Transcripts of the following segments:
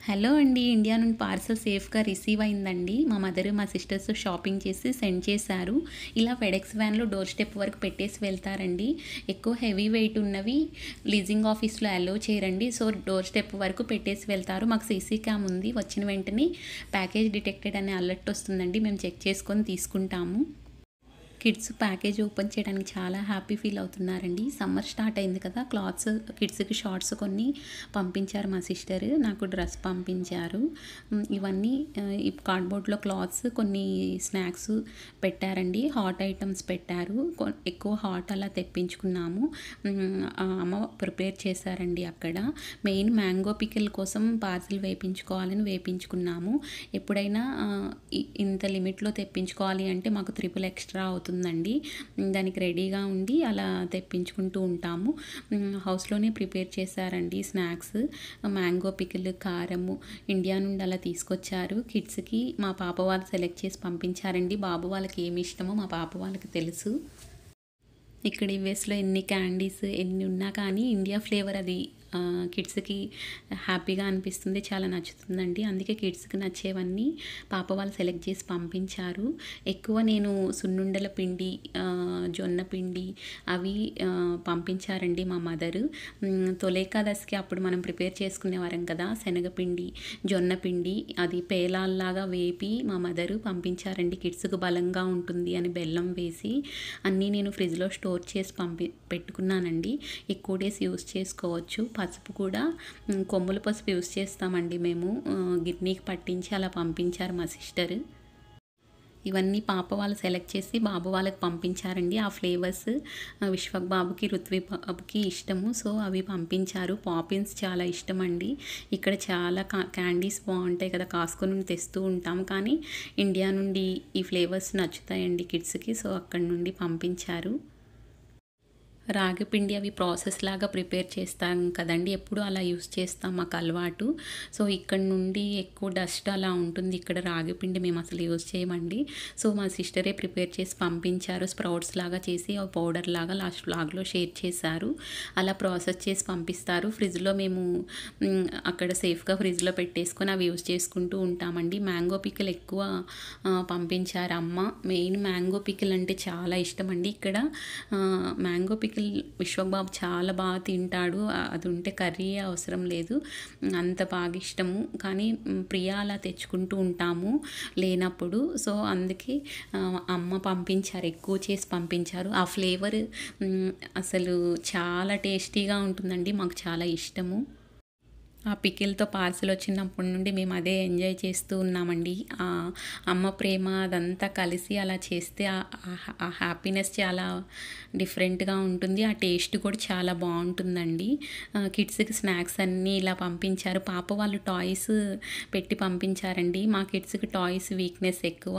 Hello అండి. India నుండి parcel సేఫ్‌గా రిసీవ్ అయిందండి. మా మదర్, మా సిస్టర్స్ షాపింగ్ చేసి సెండ్ చేశారు. ఇలా ఫెడెక్స్ వ్యాన్‌లో డోర్ స్టెప్ వరకు పెట్టేసి వెళ్తారండి. ఎక్కువ హెవీ వెయిట్ ఉన్నవి లీజింగ్ ఆఫీస్‌లో అలో చేయరండి. సో, డోర్ స్టెప్ వరకు పెట్టేసి వెళ్తారు. మాకు సీసీ క్యామ్ ఉంది. వచ్చిన వెంటనే ప్యాకేజ్ డిటెక్టెడ్ అనే అలర్ట్ వస్తుందండి. మేము చెక్ చేసుకొని తీసుకుంటాము. కిడ్స్ ప్యాకేజ్ ఓపెన్ చేయడానికి చాలా హ్యాపీ ఫీల్ అవుతున్నారండి. సమ్మర్ స్టార్ట్ అయింది కదా! క్లాత్స్ కిడ్స్‌కి షార్ట్స్ కొన్ని పంపించారు మా సిస్టర్. నాకు డ్రెస్ పంపించారు. ఇవన్నీ ఈ కార్డ్‌బోర్డ్‌లో క్లాత్స్ కొన్ని స్నాక్స్ పెట్టారండి. హాట్ ఐటమ్స్ పెట్టారు. ఎక్కువ హాట్ అలా తెప్పించుకున్నాము. అమ్మ ప్రిపేర్ చేశారండి అక్కడ. మెయిన్ మ్యాంగో పికిల్ కోసం పార్సిల్ వేపించుకోవాలని వేపించుకున్నాము. ఎప్పుడైనా ఇంత లిమిట్‌లో తెప్పించుకోవాలి అంటే మాకు త్రిపుల్ ఎక్స్ట్రా అవుతుందండి. దానికి రెడీగా ఉండి అలా తెప్పించుకుంటూ ఉంటాము. హౌస్‌లోనే ప్రిపేర్ చేశారండి స్నాక్స్. మ్యాంగో పికిల్, కారము ఇండియా నుండి అలా తీసుకొచ్చారు. కిడ్స్‌కి మా పాప వాళ్ళు సెలెక్ట్ చేసి పంపించారండి. బాబు వాళ్ళకి ఏమి ఇష్టమో మా పాప వాళ్ళకి తెలుసు. ఇక్కడ యూఎస్‌లో ఎన్ని క్యాండీస్ ఎన్ని ఉన్నా కానీ ఇండియా ఫ్లేవర్ అది కిడ్స్‌కి హ్యాపీగా అనిపిస్తుంది. చాలా నచ్చుతుందండి. అందుకే కిడ్స్‌కి నచ్చేవన్నీ పాప వాళ్ళు సెలెక్ట్ చేసి పంపించారు. ఎక్కువ నేను సున్నుండల పిండి, జొన్న పిండి అవి పంపించారండి మా మదరు. తొలేకాదశికి అప్పుడు మనం ప్రిపేర్ చేసుకునేవారం కదా! శనగపిండి, జొన్న పిండి అది పేలాల్లాగా వేపి మా మదరు పంపించారండి. కిడ్స్‌కి బలంగా ఉంటుంది అని బెల్లం వేసి అన్నీ నేను ఫ్రిడ్జ్‌లో స్టోర్ చేసి పెట్టుకున్నానండి. ఎక్కువ డేస్ యూస్ చేసుకోవచ్చు. పసుపు కూడా కొమ్ముల పసుపు యూస్ చేస్తామండి మేము. గిన్నీకి పట్టించి అలా పంపించారు మా సిస్టర్. ఇవన్నీ పాప వాళ్ళు సెలెక్ట్ చేసి బాబు వాళ్ళకి పంపించారండి. ఆ ఫ్లేవర్స్ విశ్వక్ బాబుకి, రుత్విక్ బాబుకి ఇష్టము. సో, అవి పంపించారు. పాపిన్స్ చాలా ఇష్టమండి. ఇక్కడ చాలా క్యాండీస్ బాగుంటాయి కదా! కాస్కొని తెస్తూ ఉంటాం. కానీ ఇండియా నుండి ఈ ఫ్లేవర్స్ నచ్చుతాయండి కిడ్స్‌కి. సో, అక్కడి నుండి పంపించారు. రాగి పిండి అవి ప్రాసెస్ లాగా ప్రిపేర్ చేస్తాం కదండీ! ఎప్పుడు అలా యూస్ చేస్తాం. మాకు అలవాటు. సో, ఇక్కడ నుండి ఎక్కువ డస్ట్ అలా ఉంటుంది. ఇక్కడ రాగి పిండి మేము అసలు యూస్ చేయమండి. సో, మా సిస్టరే ప్రిపేర్ చేసి పంపించారు. స్ప్రౌట్స్ లాగా చేసి పౌడర్ లాగా లాస్ట్ వ్లాగ్‌లో షేర్ చేశారు. అలా ప్రాసెస్ చేసి పంపిస్తారు. ఫ్రిడ్జ్‌లో మేము అక్కడ సేఫ్‌గా ఫ్రిడ్జ్‌లో పెట్టేసుకొని అవి యూస్ చేసుకుంటూ ఉంటామండి. మ్యాంగో పికిల్ ఎక్కువ పంపించారు అమ్మ. మెయిన్ మ్యాంగో పికిల్ అంటే చాలా ఇష్టమండి. ఇక్కడ మ్యాంగో పికిల్ విశ్వక్ బాబు చాలా బాగా తింటాడు. అది ఉంటే కర్రీ అవసరం లేదు. అంత బాగా ఇష్టము. కానీ ప్రియా అలా తెచ్చుకుంటూ ఉంటాము లేనప్పుడు. సో, అందుకే అమ్మ పంపించారు. ఎక్కువ చేసి పంపించారు. ఆ ఫ్లేవర్ అసలు చాలా టేస్టీగా ఉంటుందండి. మాకు చాలా ఇష్టము. ఆ పికిల్‌తో పార్సెల్ వచ్చినప్పటి నుండి మేము అదే ఎంజాయ్ చేస్తూ ఉన్నామండి. అమ్మ ప్రేమ అదంతా కలిసి అలా చేస్తే ఆ హ్యాపీనెస్ చాలా డిఫరెంట్‌గా ఉంటుంది. ఆ టేస్ట్ కూడా చాలా బావుంటుందండి. కిడ్స్‌కి స్నాక్స్ అన్నీ ఇలా పంపించారు. పాప వాళ్ళు టాయ్స్ పెట్టి పంపించారండి. మా కిడ్స్‌కి టాయ్స్ వీక్‌నెస్ ఎక్కువ.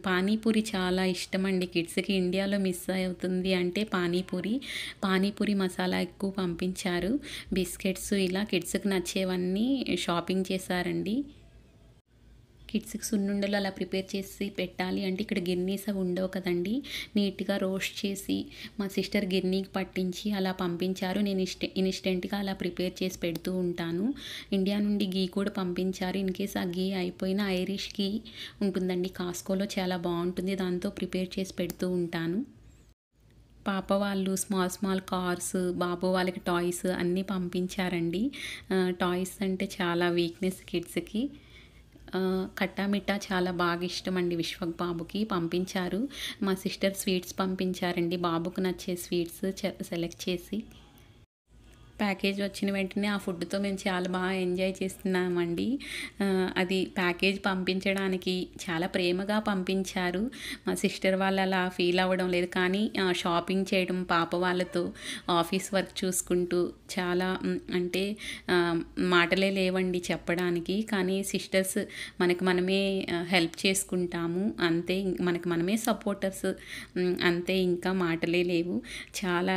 పానీపూరి చాలా ఇష్టమండి కిడ్స్‌కి. ఇండియాలో మిస్ అవుతుంది అంటే పానీపూరి. పానీపూరి మసాలా ఎక్కువ పంపించారు. బిస్కెట్స్ ఇలా కిడ్స్‌కి నచ్చేవన్నీ షాపింగ్ చేశారండి. కిడ్స్‌కి సున్నుండలు అలా ప్రిపేర్ చేసి పెట్టాలి అంటే ఇక్కడ గిన్నీస్ అవి ఉండవు కదండీ! నీట్‌గా రోస్ట్ చేసి మా సిస్టర్ గిన్నీకి పట్టించి అలా పంపించారు. నేను ఇన్‌స్టెంట్‌గా అలా ప్రిపేర్ చేసి పెడుతూ ఉంటాను. ఇండియా నుండి ఘీ కూడా పంపించారు. ఇన్‌కేస్ ఆ ఘీ అయిపోయినా ఐరిష్ ఘీ ఉంటుందండి. కాస్కోలో చాలా బావుంటుంది. దాంతో ప్రిపేర్ చేసి పెడుతూ ఉంటాను. పాప వాళ్ళు స్మాల్ కార్స్, బాబు వాళ్ళకి టాయ్స్ అన్నీ పంపించారండి. టాయ్స్ అంటే చాలా వీక్‌నెస్ కిడ్స్‌కి. ఖట్టా మిఠా చాలా బాగా ఇష్టమండి విశ్వక్ బాబుకి. పంపించారు. మా సిస్టర్ స్వీట్స్ పంపించారండి. బాబుకు నచ్చే స్వీట్స్ సెలెక్ట్ చేసి. ప్యాకేజ్ వచ్చిన వెంటనే ఆ ఫుడ్‌తో మేము చాలా బాగా ఎంజాయ్ చేస్తున్నామండి. అది ప్యాకేజ్ పంపించడానికి చాలా ప్రేమగా పంపించారు. మా సిస్టర్ వాళ్ళు అలా ఫీల్ అవ్వడం లేదు. కానీ షాపింగ్ చేయడం పాప వాళ్ళతో ఆఫీస్ వర్క్ చూసుకుంటూ చాలా అంటే మాటలే లేవండి చెప్పడానికి. కానీ సిస్టర్స్ మనకు మనమే హెల్ప్ చేసుకుంటాము. అంతే మనకు మనమే సపోర్టర్స్. అంతే ఇంకా మాటలే లేవు. చాలా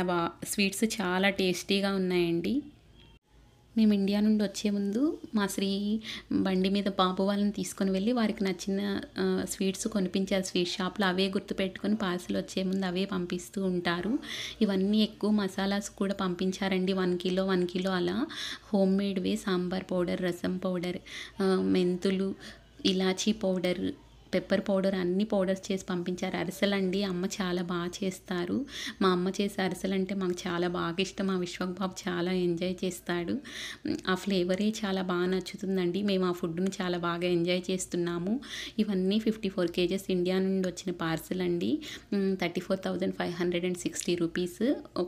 స్వీట్స్ చాలా టేస్టీగా ఉన్నాయండి. మేము ఇండియా నుండి వచ్చే ముందు మా శ్రీ బండి మీద బాబు వాళ్ళని తీసుకొని వెళ్ళి వారికి నచ్చిన స్వీట్స్ కొనిపించారు స్వీట్ షాప్లో. అవే గుర్తుపెట్టుకొని పార్సిల్ వచ్చే ముందు అవే పంపిస్తూ ఉంటారు. ఇవన్నీ ఎక్కువ మసాలాస్ కూడా పంపించారండి. 1 కిలో 1 కిలో అలా హోమ్ మేడ్వే సాంబార్ పౌడర్, రసం పౌడర్, మెంతులు, ఇలాచీ పౌడర్, పెప్పర్ పౌడర్ అన్ని పౌడర్స్ చేసి పంపించారు. అరిసెలండి అమ్మ చాలా బాగా చేస్తారు. మా అమ్మ చేసే అరిసెలంటే మాకు చాలా బాగా ఇష్టం. మా విశ్వక్ బాబు చాలా ఎంజాయ్ చేస్తాడు. ఆ ఫ్లేవరే చాలా బాగా నచ్చుతుందండి. మేము ఆ ఫుడ్ని చాలా బాగా ఎంజాయ్ చేస్తున్నాము. ఇవన్నీ 54 కేజెస్ ఇండియా నుండి వచ్చిన పార్సిల్ అండి. 34,560 రూపీస్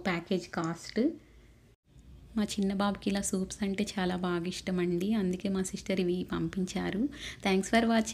ప్యాకేజ్ కాస్ట్. మా చిన్న బాబుకి ఇలా సూప్స్ అంటే చాలా బాగా ఇష్టం అండి. అందుకే మా సిస్టర్ ఇవి పంపించారు. Thanks for watching.